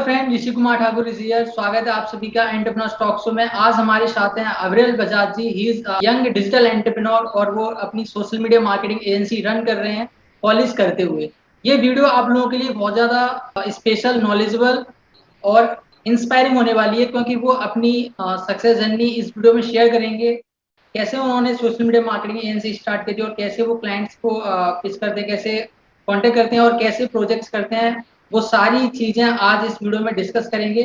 Friend, Rishi Kumar Thakur is here. स्वागत है आप सभी का एंटरप्रेन्योर टॉक शो में। आज हमारे साथ हैं Aviral Bajaj ji. He is young digital entrepreneur और वो अपनी social media marketing agency run कर रहे हैं पॉलिश करते हुए। ये वीडियो आप लोगों के लिए बहुत ज्यादा स्पेशल, नॉलेजेबल और इंस्पायरिंग होने वाली है, क्योंकि वो अपनी सक्सेस जर्नी इस वीडियो में शेयर करेंगे। कैसे उन्होंने social media marketing agency start की थी और कैसे वो क्लाइंट्स को पिच करते हैं, कैसे कांटेक्ट करते हैं और कैसे प्रोजेक्ट्स करते हैं, वो सारी चीजें आज इस वीडियो में डिस्कस करेंगे।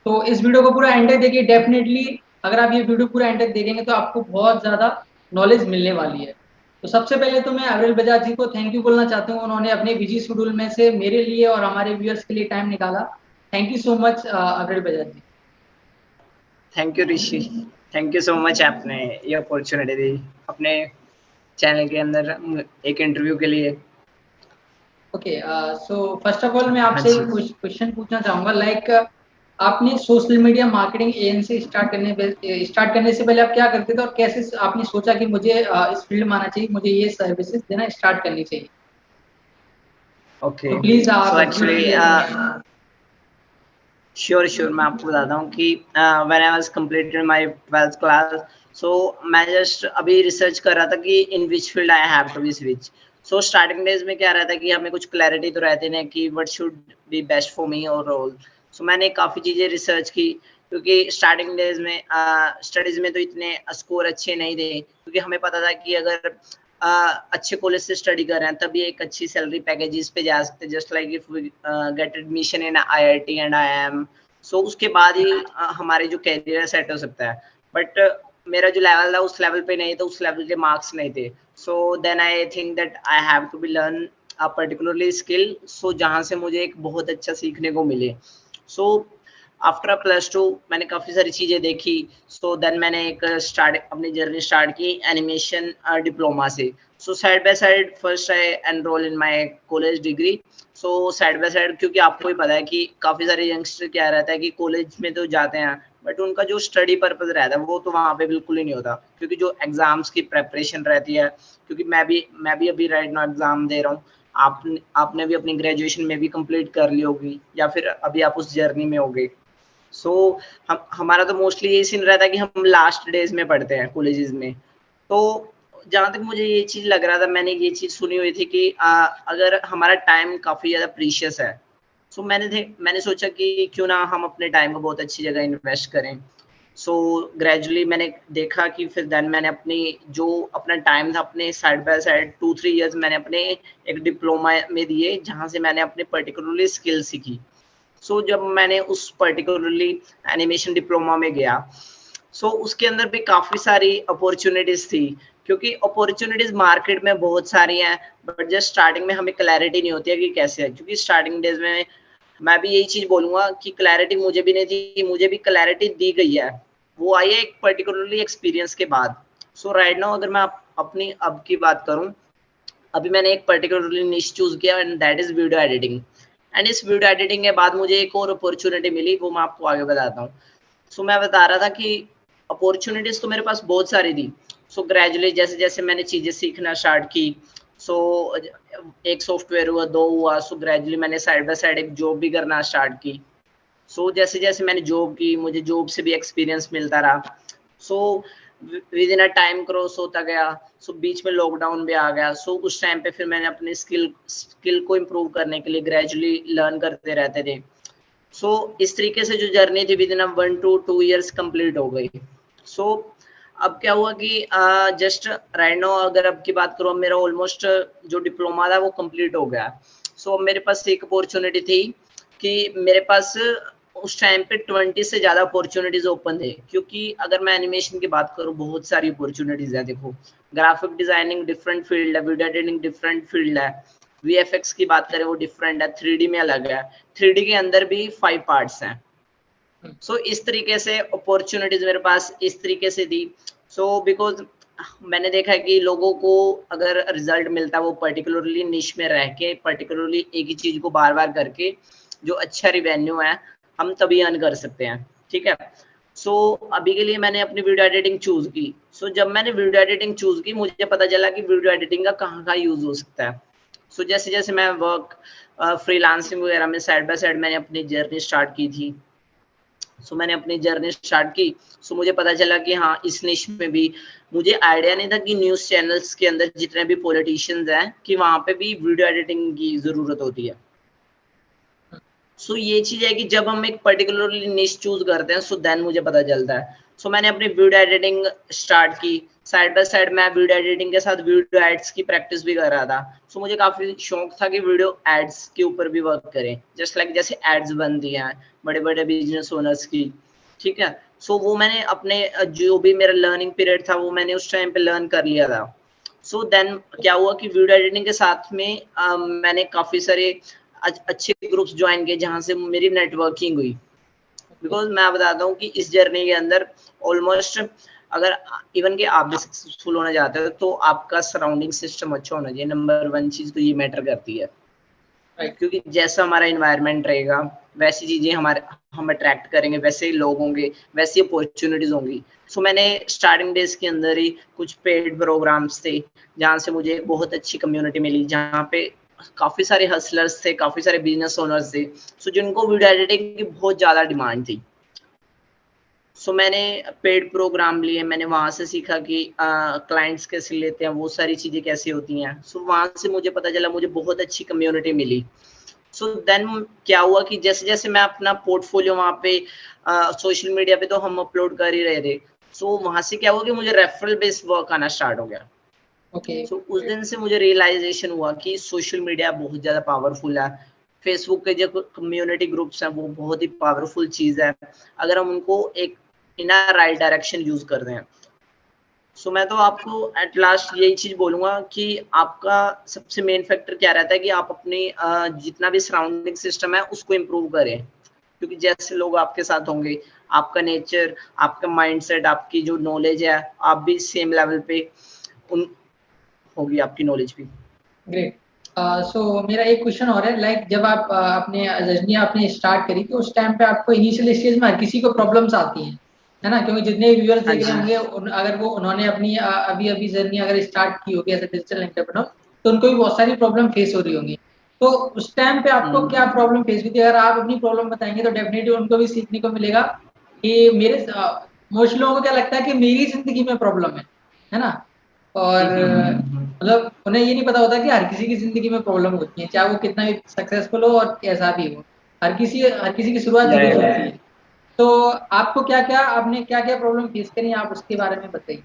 तो इस वीडियो को पूरा एंड तक देखिए। डेफिनेटली अगर आप ये वीडियो पूरा एंड तक देखेंगे तो आपको बहुत ज्यादा नॉलेज मिलने वाली है। तो सबसे पहले तो मैं अविरल बजाज जी को थैंक यू बोलना चाहता हूँ। उन्होंने अपने बिजी शेड्यूल में से मेरे लिए और हमारे व्यूअर्स के लिए टाइम निकाला। Thank you so much Aviral Bajaj ji. Thank you Rishi, thank you so much आपने ये अपॉर्चुनिटी दी अपने चैनल के अंदर एक इंटरव्यू के लिए। Okay, so first of all मैं हाँ आपसे जी। एक क्वेश्चन पूछना चाहूंगा। लाइक आपने social media marketing agency start करने से पहले आप क्या करते थे और कैसे आपने सोचा कि मुझे इस फील्ड में आना चाहिए, मुझे ये सर्विसेज देना स्टार्ट करनी चाहिए? ओके, तो प्लीज सो आप एक्चुअली श्योर मैं आपको बताता हूँ कि when I was completed my 12th class, so मैं जस्ट अभी रिसर्च कर रहा था कि in which field I have to be switch. So starting days में क्या रहता है कि हमें कुछ क्लैरिटी तो रहती नहीं कि what should be best for me और रोल। सो मैंने काफ़ी चीज़ें रिसर्च की, क्योंकि स्टार्टिंग डेज में स्टडीज़ में तो इतने स्कोर अच्छे नहीं थे, क्योंकि हमें पता था कि अगर अच्छे कॉलेज से स्टडी कर रहे हैं तभी एक अच्छी सैलरी पैकेजेस पे जा सकते हैं, just like if we get admission in IIT and IIM. So उसके बाद ही हमारे जो कैरियर सेट हो सकता है। बट मेरा जो लेवल था उस लेवल पे नहीं था, उस लेवल के मार्क्स नहीं थे। So then I think that I have to be learn a particularly skill, so जहाँ से मुझे एक बहुत अच्छा सीखने को मिले। सो आफ्टर +2 मैंने काफ़ी सारी चीज़ें देखी। सो देन मैंने एक अपनी जर्नी स्टार्ट की एनिमेशन डिप्लोमा से। So side by side first I enrol in my college degree. So side by side, क्योंकि आपको ही पता है कि काफ़ी सारे यंगस्टर क्या रहता है कि कॉलेज में तो जाते हैं, बट उनका जो स्टडी पर्पस रहता है वो तो वहाँ पे बिल्कुल ही नहीं होता, क्योंकि जो एग्जाम्स की प्रेपरेशन रहती है, क्योंकि मैं भी अभी राइट नाउ एग्जाम दे रहा हूँ। आपने भी अपनी ग्रेजुएशन में भी कंप्लीट कर ली होगी, या फिर अभी आप उस जर्नी में होगे। सो हमारा तो मोस्टली यही सीन रहता है कि हम लास्ट डेज में पढ़ते हैं कॉलेजेस में। तो जहाँ तक मुझे ये चीज़ लग रहा था, मैंने ये चीज़ सुनी हुई थी कि अगर हमारा टाइम काफ़ी ज़्यादा प्रीशियस है, सो मैंने सोचा कि क्यों ना हम अपने टाइम को बहुत अच्छी जगह इन्वेस्ट करें। सो ग्रेजुअली मैंने देखा कि फिर देन मैंने अपना टाइम था अपने साइड बाय साइड 2-3 इयर्स मैंने अपने एक डिप्लोमा में दिए, जहाँ से मैंने अपने पर्टिकुलरली स्किल सीखी। सो जब मैंने उस पर्टिकुलरली एनिमेशन डिप्लोमा में गया, सो उसके अंदर भी काफ़ी सारी अपॉर्चुनिटीज़ थी, क्योंकि अपॉर्चुनिटीज़ मार्केट में बहुत सारी हैं, बट जस्ट स्टार्टिंग में हमें क्लैरिटी नहीं होती है कि कैसे है। क्योंकि स्टार्टिंग डेज में मैं भी यही चीज़ बोलूँगा कि क्लैरिटी मुझे भी नहीं थी, मुझे भी क्लैरिटी दी गई है, वो आई है एक पर्टिकुलरली एक्सपीरियंस के बाद। सो राइट नाउ अगर मैं अपनी अब की बात करूँ, अभी मैंने एक पर्टिकुलरली निश चूज़ किया and that is video editing. And इस वीडियो एडिटिंग के बाद मुझे एक और अपॉर्चुनिटी मिली, वो मैं आपको आगे बताता हूँ। सो मैं बता रहा था कि अपॉर्चुनिटीज़ तो मेरे पास बहुत सारी थी। सो ग्रेजुअली जैसे-जैसे मैंने चीज़ें सीखना स्टार्ट की, सो एक सॉफ्टवेयर हुआ, 2 हुआ, सो ग्रेजुअली मैंने साइड बाय साइड एक जॉब भी करना स्टार्ट की। सो जैसे-जैसे मैंने जॉब की, मुझे जॉब से भी एक्सपीरियंस मिलता रहा। So with in a time cross होता गया। सो बीच में लॉकडाउन भी आ गया। सो उस टाइम पे फिर मैंने अपनी स्किल को इम्प्रूव करने के लिए ग्रेजुअली लर्न करते रहते थे। सो इस तरीके से जो जर्नी थी with in 1 to 2 years complete हो गई। सो अब क्या हुआ कि जस्ट राइट नाउ अगर अब की बात करूँ, मेरा ऑलमोस्ट जो डिप्लोमा था वो कंप्लीट हो गया। सो अब मेरे पास एक अपॉर्चुनिटी थी कि मेरे पास उस टाइम पे 20 से ज़्यादा अपॉर्चुनिटीज़ ओपन थे, क्योंकि अगर मैं एनिमेशन की बात करूँ बहुत सारी अपॉर्चुनिटीज़ है। देखो, ग्राफिक डिज़ाइनिंग डिफरेंट फील्ड है, वीडियो एडिटिंग डिफरेंट फील्ड है, वीएफएक्स की बात करें वो डिफरेंट है, 3D में अलग है, 3D के अंदर भी 5 पार्ट्स हैं। सो इस तरीके से अपॉर्चुनिटीज मेरे पास इस तरीके से थी। सो बिकॉज मैंने देखा है कि लोगों को अगर रिजल्ट मिलता है वो पर्टिकुलरली निश में रह के, पर्टिकुलरली एक ही चीज को बार बार करके जो अच्छा रिवेन्यू है हम तभी अर्न कर सकते हैं। ठीक है। सो अभी के लिए मैंने अपनी वीडियो एडिटिंग चूज की। सो जब मैंने वीडियो एडिटिंग चूज की, मुझे पता चला कि वीडियो एडिटिंग का कहाँ यूज हो सकता है। सो जैसे जैसे मैं वर्क फ्रीलांसिंग वगैरह में साइड बाय साइड मैंने अपनी जर्नी स्टार्ट की थी। मैंने अपनी जर्नी स्टार्ट की। मुझे पता चला कि हाँ, इस निश में भी मुझे आइडिया नहीं था कि न्यूज़ चैनल्स के अंदर जितने भी पॉलिटिशियंस हैं कि वहाँ पे भी वीडियो एडिटिंग की ज़रूरत होती है। ये चीज़ है कि जब हम एक पर्टिकुलरली निश चूज़ करते हैं देन मुझे पता चलता है। मैंने अपनी वीडियो एडिटिंग स्टार्ट की। साइड बाय साइड मैं वीडियो एडिटिंग के साथ वीडियो एड्स की प्रैक्टिस भी कर रहा था। मुझे काफ़ी शौक था कि वीडियो एड्स के ऊपर भी वर्क करें। जस्ट लाइक जैसे एड्स बनती हैं बड़े-बड़े बिज़नेस ओनर्स की, ठीक है? वो मैंने अपने जो भी मेरा लर्निंग पीरियड था वो मैंने उस टाइम पे लर्न कर लिया था। देन क्या हुआ कि वीडियो एडिटिंग के साथ में मैंने काफ़ी सारे अच्छे ग्रुप्स ज्वाइन किए जहाँ से मेरी नेटवर्किंग हुई। बिकॉज़ मैं बताता हूँ कि इस जर्नी के अंदर ऑलमोस्ट अगर इवन कि आप भी सक्सेसफुल होना चाहते हो तो आपका सराउंडिंग सिस्टम अच्छा होना चाहिए। नंबर 1 चीज़ तो ये मैटर करती है। क्योंकि जैसा हमारा एनवायरनमेंट रहेगा वैसी चीज़ें हम अट्रैक्ट करेंगे, वैसे ही लोग होंगे, वैसी अपॉर्च्युनिटीज़ होंगी। मैंने स्टार्टिंग डेज़ के अंदर ही कुछ पेड प्रोग्राम्स थे, जहाँ से मुझे बहुत अच्छी कम्युनिटी मिली, जहाँ पे काफ़ी सारे हसलर्स थे, काफ़ी सारे बिज़नेस ओनर्स थे, जिनको वीडियो एडिटिंग की बहुत ज़्यादा डिमांड थी। मैंने पेड प्रोग्राम लिए, मैंने वहाँ से सीखा कि क्लाइंट्स कैसे लेते हैं, वो सारी चीज़ें कैसे होती हैं। वहाँ से मुझे पता चला मुझे बहुत अच्छी कम्युनिटी मिली। देन क्या हुआ कि जैसे-जैसे मैं अपना पोर्टफोलियो वहाँ पे सोशल मीडिया पे तो हम अपलोड कर ही रहे थे। वहाँ से क्या हुआ कि मुझे रेफरल बेस्ड वर्क आना स्टार्ट हो गया। ओके। उस दिन से मुझे रियलाइज़ेशन हुआ कि सोशल मीडिया बहुत ज़्यादा पावरफुल है। फेसबुक के जो कम्युनिटी ग्रुप्स हैं वो बहुत ही पावरफुल चीज़ है, अगर हम उनको एक इन अ राइट डायरेक्शन यूज़ कर रहे हैं। मैं तो आपको एट लास्ट यही चीज़ बोलूँगा कि आपका सबसे मेन फैक्टर क्या रहता है कि आप अपनी जितना भी सराउंडिंग सिस्टम है उसको इम्प्रूव करें। क्योंकि जैसे लोग आपके साथ होंगे, आपका नेचर, आपका माइंडसेट, आपकी जो नॉलेज है, आप भी सेम लेवल पे उन होगी आपकी नॉलेज भी। ग्रेट। मेरा एक क्वेश्चन और है, लाइक जब आप अपने जर्नी आपने स्टार्ट करी तो उस टाइम पे आपको इनिशियल स्टेज में हर किसी को प्रॉब्लम्स आती हैं, है ना? क्योंकि जितने व्यूअर्स हाँ देख रहे जी। होंगे अगर वो उन्होंने अपनी अभी-अभी जर्नी अगर स्टार्ट की होगी एज़ अ डिजिटल एंटरप्रेन्योर तो उनको भी बहुत सारी प्रॉब्लम फेस हो रही होंगी। तो उस टाइम पे आपको क्या प्रॉब्लम फेस हुई थी? अगर आप अपनी प्रॉब्लम बताएँगे तो डेफिनिटली उनको भी सीखने को मिलेगा कि मोस्ट लोगों को क्या लगता है कि मेरी ज़िंदगी में प्रॉब्लम है ना? और मतलब उन्हें ये नहीं पता होता कि हर किसी की ज़िंदगी में प्रॉब्लम होती है, चाहे वो कितना भी सक्सेसफुल हो और कैसा भी हो। हर किसी की शुरुआत या, ज़ीरो या, से या। होती है। तो आपने क्या-क्या प्रॉब्लम फेस करी आप उसके बारे में बताइए?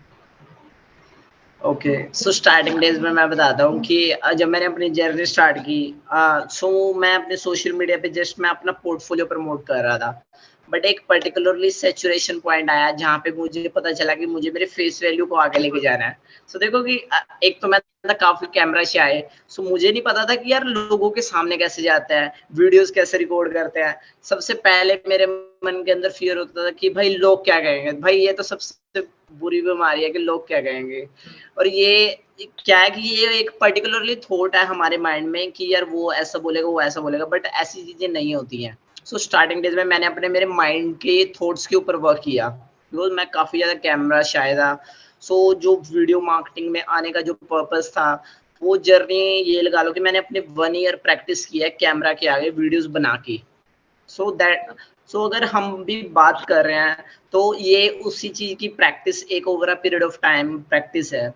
ओके, स्टार्टिंग डेज़ में मैं बताता हूँ कि जब मैंने अपनी जर्नी स्टार्ट की मैं अपने सोशल मीडिया पे जस्ट मैं अपना पोर्टफोलियो प्रमोट कर रहा था। बट एक पर्टिकुलरली सैचुरेशन पॉइंट आया जहाँ पे मुझे पता चला कि मुझे मेरे फेस वैल्यू को आगे लेके जाना है। देखो कि एक तो मैं था काफ़ी कैमरा शाय, मुझे नहीं पता था कि यार लोगों के सामने कैसे जाता है, वीडियोज़ कैसे रिकॉर्ड करते हैं। सबसे पहले मेरे मन के अंदर फ़ियर होता था कि भाई लोग क्या कहेंगे? भाई ये तो सबसे बुरी बीमारी है कि लोग क्या कहेंगे? और ये क्या है कि ये एक पर्टिकुलरली थॉट है हमारे माइंड में कि यार वो ऐसा बोलेगा, वो ऐसा बोलेगा, बट ऐसी चीज़ें नहीं होती हैं। स्टार्टिंग डेज़ में मैंने अपने मेरे माइंड के थॉट्स के ऊपर वर्क किया, बिकॉज़ मैं काफ़ी ज़्यादा कैमरा शाय था। जो वीडियो मार्केटिंग में आने का जो पर्पज़ था, वो जर्नी ये लगा लो कि मैंने अपने 1 ईयर प्रैक्टिस की है कैमरा के आगे वीडियोज़ बना के। सो दैट अगर हम भी बात कर रहे हैं, तो ये उसी चीज़ की प्रैक्टिस एक over a period of time practice है।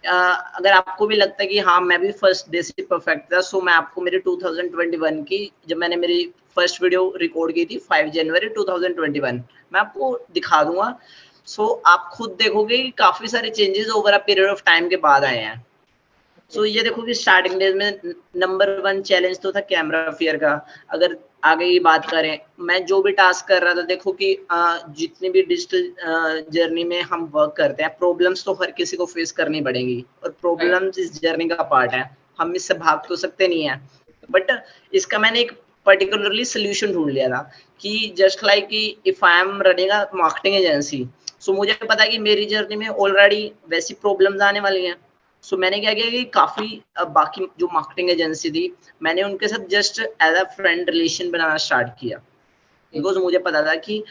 अगर आपको भी लगता है कि हाँ, मैं भी फर्स्ट डे से परफेक्ट था, मैं आपको मेरे 2021 की जब मैंने मेरी फर्स्ट वीडियो रिकॉर्ड की थी 5 जनवरी 2021 मैं आपको दिखा दूँगा। आप खुद देखोगे कि काफ़ी सारे changes over a period of time के बाद आए हैं। ये देखो कि स्टार्टिंग डेज़ में नंबर 1 चैलेंज तो था कैमरा फ़ियर का। अगर आगे की बात करें, मैं जो भी टास्क कर रहा था देखो कि जितनी भी डिजिटल जर्नी में हम वर्क करते हैं, प्रॉब्लम्स तो हर किसी को फेस करनी पड़ेंगी और राइट, प्रॉब्लम्स इस जर्नी का पार्ट है। हम इससे भाग तो सकते नहीं हैं। बट इसका मैंने एक पर्टिकुलरली सॉल्यूशन ढूँढ लिया था कि जस्ट लाइक कि if I am running a marketing agency, मुझे पता है कि मेरी जर्नी में ऑलरेडी वैसी प्रॉब्लम्स आने वाली हैं। मैंने क्या किया कि काफ़ी बाकी जो मार्केटिंग एजेंसी थी, मैंने उनके साथ just as a friend relation banana start किया। बिकॉज़ मुझे पता था कि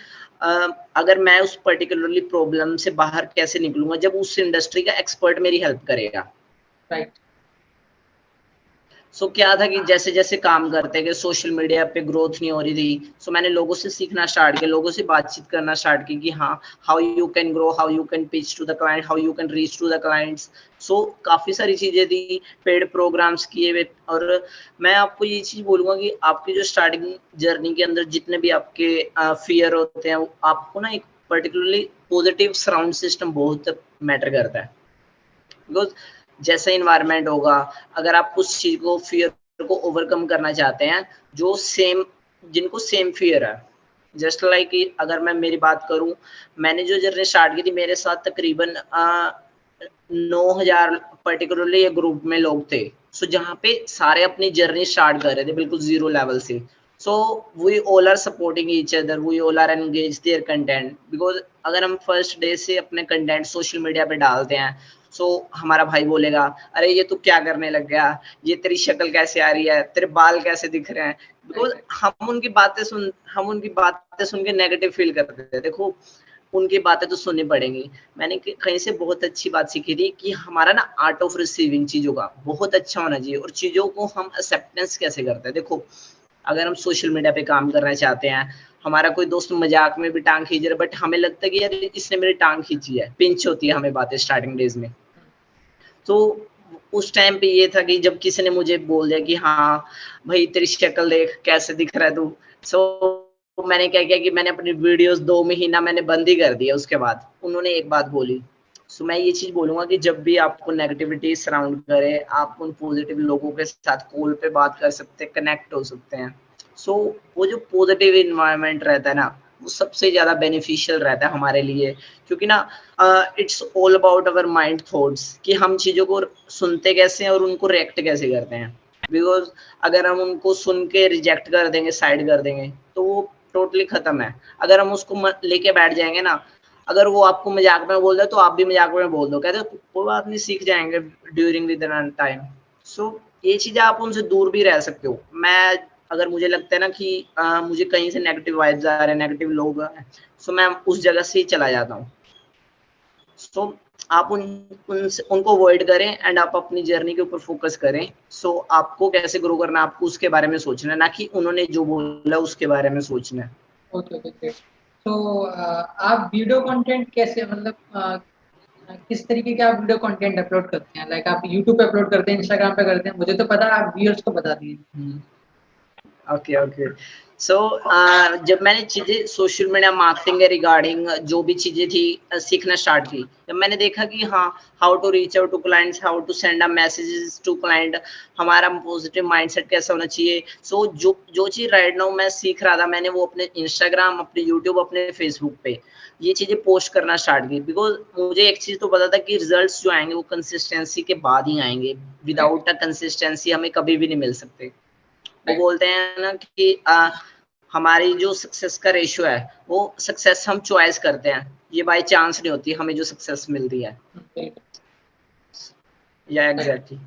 अ, अगर मैं उस पर्टिकुलरली प्रॉब्लम से बाहर कैसे निकलूँगा, जब उस इंडस्ट्री का एक्सपर्ट मेरी हेल्प करेगा। राइट। सो क्या था कि जैसे जैसे काम करते गए, सोशल मीडिया पे ग्रोथ नहीं हो रही थी, सो मैंने लोगों से सीखना स्टार्ट किया, लोगों से बातचीत करना स्टार्ट की कि हाँ, how you can grow, how you can pitch to the client, how you can reach to the clients. So काफ़ी सारी चीज़ें थी, पेड प्रोग्राम्स किए हुए। और मैं आपको ये चीज़ बोलूँगा कि आपकी जो स्टार्टिंग जर्नी के अंदर जितने भी आपके फ़ियर होते हैं, वो आपको ना एक पर्टिकुलरली पॉजिटिव सराउंड सिस्टम बहुत मैटर करता है। बिकॉज़ जैसा एनवायरनमेंट होगा, अगर आप उस चीज़ को फ़ियर को ओवरकम करना चाहते हैं, जो सेम जिनको सेम फ़ियर है। जस्ट लाइक कि अगर मैं मेरी बात करूँ, मैंने जो जर्नी स्टार्ट की थी, मेरे साथ तकरीबन 9,000 पर्टिकुलरली एक ग्रुप में लोग थे। सो जहाँ पे सारे अपनी जर्नी स्टार्ट कर रहे थे बिल्कुल ज़ीरो लेवल से। So we all are supporting each other, we all are engage their content. Because अगर हम फर्स्ट डे से अपने कंटेंट सोशल मीडिया पे डालते हैं, सो हमारा भाई बोलेगा, अरे ये तू क्या करने लग गया, ये तेरी शक्ल कैसे आ रही है, तेरे बाल कैसे दिख रहे हैं। बिकॉज हम उनकी बातें सुन के नेगेटिव फील करते थे। देखो, उनकी बातें तो सुननी पड़ेंगी। मैंने कहीं से बहुत अच्छी बात सीखी थी कि हमारा ना आर्ट ऑफ रिसीविंग चीज़ों का बहुत अच्छा होना चाहिए, और चीज़ों को हम एक्सेप्टेंस कैसे करते हैं। देखो, अगर हम सोशल मीडिया पे काम करना चाहते हैं, हमारा कोई दोस्त मजाक में भी टांग खींच रहा है, बट हमें लगता है कि यार इसने मेरी टांग खींची है, पिंच होती है हमें बातें स्टार्टिंग डेज में। तो उस टाइम पे ये था कि जब किसी ने मुझे बोल दिया कि हाँ भाई, तेरी शक्ल देख कैसे दिख रहा है तू। सो मैंने क्या किया कि मैंने अपनी वीडियोस 2 महीना मैंने बंद ही कर दिया। उसके बाद उन्होंने एक बात बोली। सो मैं ये चीज बोलूंगा कि जब भी आपको नेगेटिविटी सराउंड करे, आप उन पॉजिटिव लोगों के साथ कॉल पे बात कर सकते हैं, कनेक्ट हो सकते हैं। सो वो जो पॉजिटिव इन्वायरमेंट रहता है ना, वो सबसे ज़्यादा बेनिफिशियल रहता है हमारे लिए। क्योंकि ना it's all about our mind thoughts कि हम चीज़ों को सुनते कैसे हैं और उनको रिएक्ट कैसे करते हैं। बिकॉज़ अगर हम उनको सुन के रिजेक्ट कर देंगे, साइड कर देंगे, तो वो टोटली ख़त्म है। अगर हम उसको लेके बैठ जाएँगे ना, अगर वो आपको मज़ाक में बोल रहा है, तो आप भी मज़ाक में बोल दो। कहते हैं कोई बात नहीं, सीख जाएँगे ड्यूरिंग द रन टाइम। सो ये चीज़ें आप उनसे दूर भी रह सकते हो। मैं अगर मुझे लगता है ना कि मुझे कहीं से नेगेटिव वाइब्स आ रहे हैं, नेगेटिव लोग हैं, सो मैं उस जगह से ही चला जाता हूँ। सो आप उनको अवॉइड करें एंड आप अपनी जर्नी के ऊपर फोकस करें। सो आपको कैसे ग्रो करना है, आपको उसके बारे में सोचना है, ना कि उन्होंने जो बोला उसके बारे में सोचना है। Okay, okay, great. तो आप वीडियो कंटेंट कैसे, मतलब किस तरीके के आप वीडियो कंटेंट अपलोड करते हैं? लाइक आप यूट्यूब पे अपलोड करते हैं, इंस्टाग्राम पे करते हैं? मुझे तो पता है, आप व्यूअर्स को बता दीजिए। Okay, okay. सो जब मैंने चीज़ें सोशल मीडिया मार्केटिंग के रिगार्डिंग जो भी चीज़ें थी सीखना स्टार्ट की, जब मैंने देखा कि हाँ, how to reach out to clients, how to send a messages to client, हमारा पॉजिटिव माइंडसेट कैसा होना चाहिए। सो जो जो चीज़ राइट नाउ मैं सीख रहा था, मैंने वो अपने इंस्टाग्राम, अपने यूट्यूब, अपने फेसबुक पे ये चीज़ें पोस्ट करना स्टार्ट की। बिकॉज़ मुझे एक चीज़ तो पता था कि रिजल्ट्स जो आएँगे वो कंसिस्टेंसी के बाद ही आएँगे। राइट, विदाउट अ कंसिस्टेंसी हमें कभी भी नहीं मिल सकते। वो राइट, बोलते हैं ना कि हमारी जो सक्सेस का रेशियो है, वो सक्सेस हम चॉइस करते हैं। ये बाय चांस नहीं होती हमें जो सक्सेस मिलती है। राइट, या राइट। एग्ज़ैक्टली।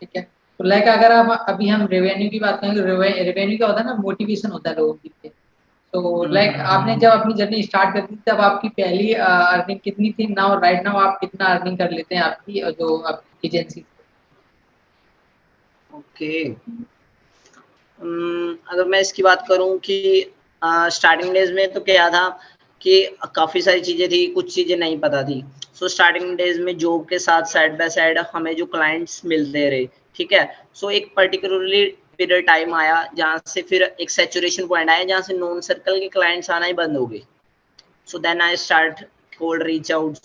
ठीक है। तो लाइक अगर आप अभी हम रेवेन्यू की बात करें, तो रेवेन्यू क्या होता है ना, मोटिवेशन होता है लोगों के लिए। तो लाइक आपने जब अपनी जर्नी स्टार्ट कर दी, तब आपकी पहली अर्निंग कितनी थी? नाउ राइट नाउ आप कितना अर्निंग कर लेते हैं आपकी जो आपकी एजेंसी से? ओके। अगर मैं इसकी बात करूँ कि स्टार्टिंग डेज़ में तो क्या था कि काफ़ी सारी चीज़ें थी, कुछ चीज़ें नहीं पता थी। सो स्टार्टिंग डेज़ में जॉब के साथ साइड बाय साइड हमें जो क्लाइंट्स मिलते रहे, ठीक है? सो एक पर्टिकुलरली पीरियड टाइम आया, जहाँ से फिर एक सैचुरेशन पॉइंट आया, जहाँ से नॉन सर्कल के क्लाइंट्स आना ही बंद हो गए। So then I start cold reach out.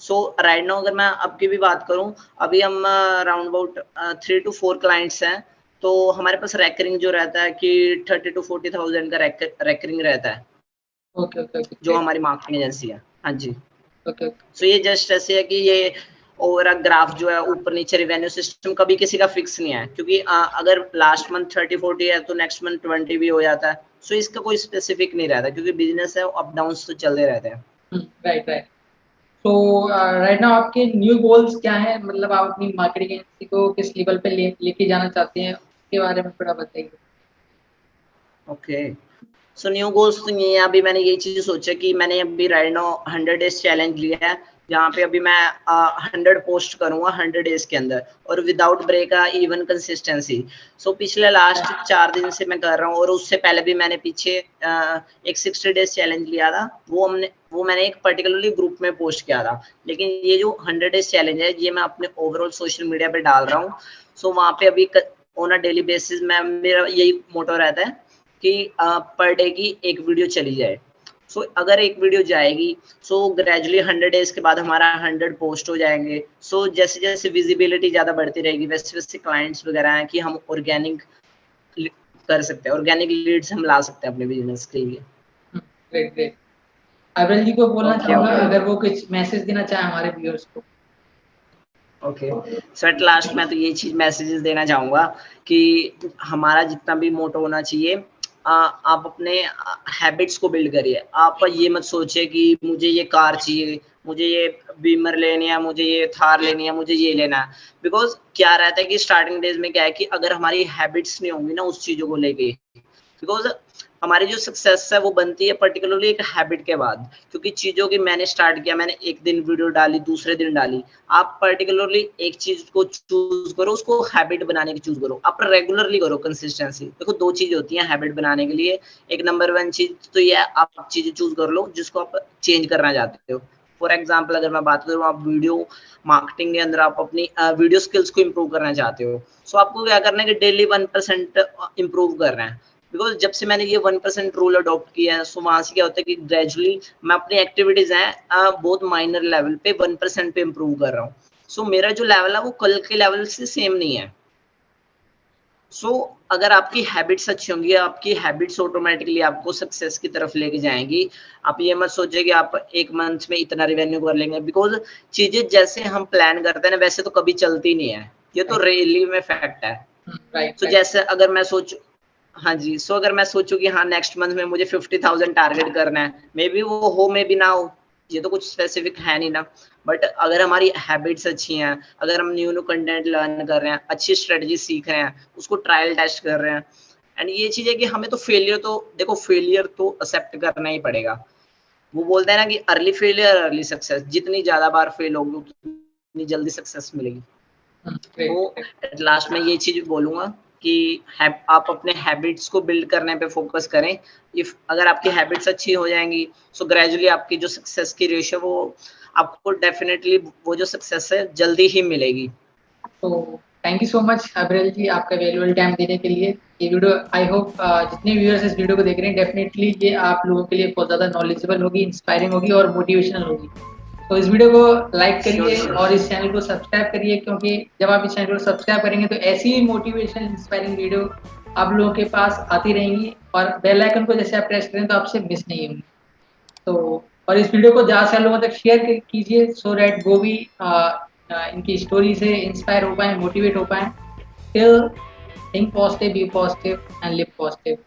So right now अगर मैं अब की भी बात करूँ, अभी हम अराउंड अबाउट 3 टू 4 क्लाइंट्स हैं। तो हमारे पास रेकरिंग जो रहता है कि 30 टू 40,000 का रेकरिंग रहता है, ओके, ओके, ओके, जो ग्रेट। हमारी मार्केटिंग एजेंसी है। हाँ जी। ओके, सो ये जस्ट ऐसे है कि ये ओवरऑल ग्राफ जो है ऊपर नीचे रिवेन्यू सिस्टम कभी किसी का फिक्स नहीं है, क्योंकि अगर लास्ट मंथ 30-40 है तो नेक्स्ट मंथ 20 भी हो जाता है। सो इसका कोई स्पेसिफिक नहीं रहता, क्योंकि बिजनेस है, अप डाउन्स तो चलते रहते हैं। Right, right. तो राइट नाउ आपके न्यू गोल्स क्या हैं? मतलब आप अपनी मार्केटिंग एजेंसी को किस लेवल पे लेके जाना चाहते हैं? उसके बारे में थोड़ा बताइए। ओके। सो न्यू गोल्स तो ये है, अभी मैंने यही चीज़ सोचा कि मैंने अभी राइट नाउ 100 डेज़ चैलेंज लिया है। जहाँ पे अभी मैं 100 पोस्ट करूंगा 100 डेज के अंदर और विदाउट ब्रेक इवन कंसिस्टेंसी। सो पिछले लास्ट 4 दिन से मैं कर रहा हूँ और उससे पहले भी मैंने पीछे एक 60 डेज चैलेंज लिया था, वो मैंने एक पर्टिकुलरली ग्रुप में पोस्ट किया था। लेकिन ये जो 100 डेज चैलेंज है ये मैं अपने ओवरऑल सोशल मीडिया पे डाल रहा हूँ। सो वहाँ पे अभी ऑन अ डेली बेसिस में मेरा यही मोटो रहता है कि पर डे की एक वीडियो चली जाए। सो अगर एक वीडियो जाएगी सो ग्रेजुअली 100 डेज के बाद हमारा 100 पोस्ट हो जाएंगे। सो जैसे जैसे विजिबिलिटी ज़्यादा बढ़ती रहेगी वैसे वैसे क्लाइंट्स वगैरह हैं कि हम ऑर्गेनिक कर सकते हैं, ऑर्गेनिक लीड्स हम ला सकते हैं अपने बिजनेस के लिए। Great great. अविरल जी को बोलना चाहूँगा अगर वो कुछ मैसेज देना चाहे हमारे व्यूअर्स को। ओके सो एट लास्ट मैं तो ये चीज मैसेजेस देना चाहूँगा कि हमारा जितना भी मोटो होना चाहिए, आप अपने हैबिट्स को बिल्ड करिए। आप ये मत सोचिए कि मुझे ये कार चाहिए, मुझे ये बीमर लेनी है, मुझे ये थार लेनी है, मुझे ये लेना है। बिकॉज क्या रहता है कि स्टार्टिंग डेज में क्या है कि अगर हमारी हैबिट्स नहीं होंगी ना उस चीज़ों को लेके, बिकॉज हमारी जो सक्सेस है वो बनती है पर्टिकुलरली एक हैबिट के बाद। क्योंकि चीज़ों की मैंने स्टार्ट किया, मैंने एक दिन वीडियो डाली, दूसरे दिन डाली। आप पर्टिकुलरली एक चीज को चूज करो, उसको हैबिट बनाने की चूज करो, आप रेगुलरली करो कंसिस्टेंसी। देखो 2 चीज होती हैं हैबिट बनाने के लिए। एक नंबर 1 चीज तो ये है आप चीजें चूज कर लो जिसको आप चेंज करना चाहते हो। फॉर एग्जाम्पल अगर मैं बात करूँ, आप वीडियो मार्केटिंग के अंदर आप अपनी वीडियो स्किल्स को इम्प्रूव करना चाहते हो। सो आपको क्या करना है कि डेली 1% इम्प्रूव कर रहे हैं। बिकॉज जब से मैंने ये 1% रूल अडॉप्ट किया है सो वहां से क्या होता है कि ग्रेजुअली मैं अपनी एक्टिविटीज हैं बहुत माइनर लेवल पे 1% पे इम्प्रूव कर रहा हूँ। सो मेरा जो लेवल है वो कल के लेवल से सेम नहीं है। सो अगर आपकी हैबिट्स अच्छी होंगी, आपकी हैबिट्स ऑटोमेटिकली आपको सक्सेस की तरफ लेके जाएंगी। आप ये मत सोचिए कि आप एक मंथ में इतना रेवेन्यू कर लेंगे, बिकॉज चीजें जैसे हम प्लान करते हैं ना वैसे तो कभी चलती नहीं है। ये तो रियली में फैक्ट है। तो जैसे अगर मैं सोचूं, हाँ जी, सो अगर मैं सोचूं कि हाँ नेक्स्ट मंथ में मुझे 50,000 टारगेट करना है, मे बी वो हो मे बी ना हो, ये तो कुछ स्पेसिफिक है नहीं ना। बट अगर हमारी हैबिट्स अच्छी हैं, अगर हम न्यू कंटेंट लर्न कर रहे हैं, अच्छी स्ट्रेटजी सीख रहे हैं, उसको ट्रायल टेस्ट कर रहे हैं, एंड ये चीज है कि हमें तो फेलियर तो एक्सेप्ट करना ही पड़ेगा। वो बोलते हैं ना कि अर्ली फेलियर अर्ली सक्सेस, जितनी ज्यादा बार फेल होगी उतनी जल्दी सक्सेस मिलेगी। तो एट लास्ट में ये चीज बोलूंगा कि आप अपने हैबिट्स को बिल्ड करने पे फोकस करें। इफ अगर आपकी हैबिट्स अच्छी हो जाएंगी सो ग्रेजुअली आपकी जो सक्सेस की रेशियो वो आपको डेफिनेटली वो जो सक्सेस है जल्दी ही मिलेगी। तो थैंक यू सो मच अविरल जी आपका वैल्यूएबल टाइम देने के लिए। ये वीडियो आई होप जितने व्यूअर्स इस वीडियो को देख रहे हैं डेफिनेटली ये आप लोगों के लिए बहुत ज़्यादा नॉलेजेबल होगी, इंस्पायरिंग होगी और मोटिवेशनल होगी। तो इस वीडियो को लाइक करिए और इस चैनल को सब्सक्राइब करिए, क्योंकि जब आप इस चैनल को सब्सक्राइब करेंगे तो ऐसी ही मोटिवेशनल इंस्पायरिंग वीडियो आप लोगों के पास आती रहेंगी और बेल आइकन को जैसे आप प्रेस करें तो आपसे मिस नहीं होंगी। तो और इस वीडियो को ज़्यादा से लोगों तक शेयर कीजिए सो दैट वो भी इनकी स्टोरी से इंस्पायर हो पाए, मोटिवेट हो पाए। Till think positive, be positive and live positive.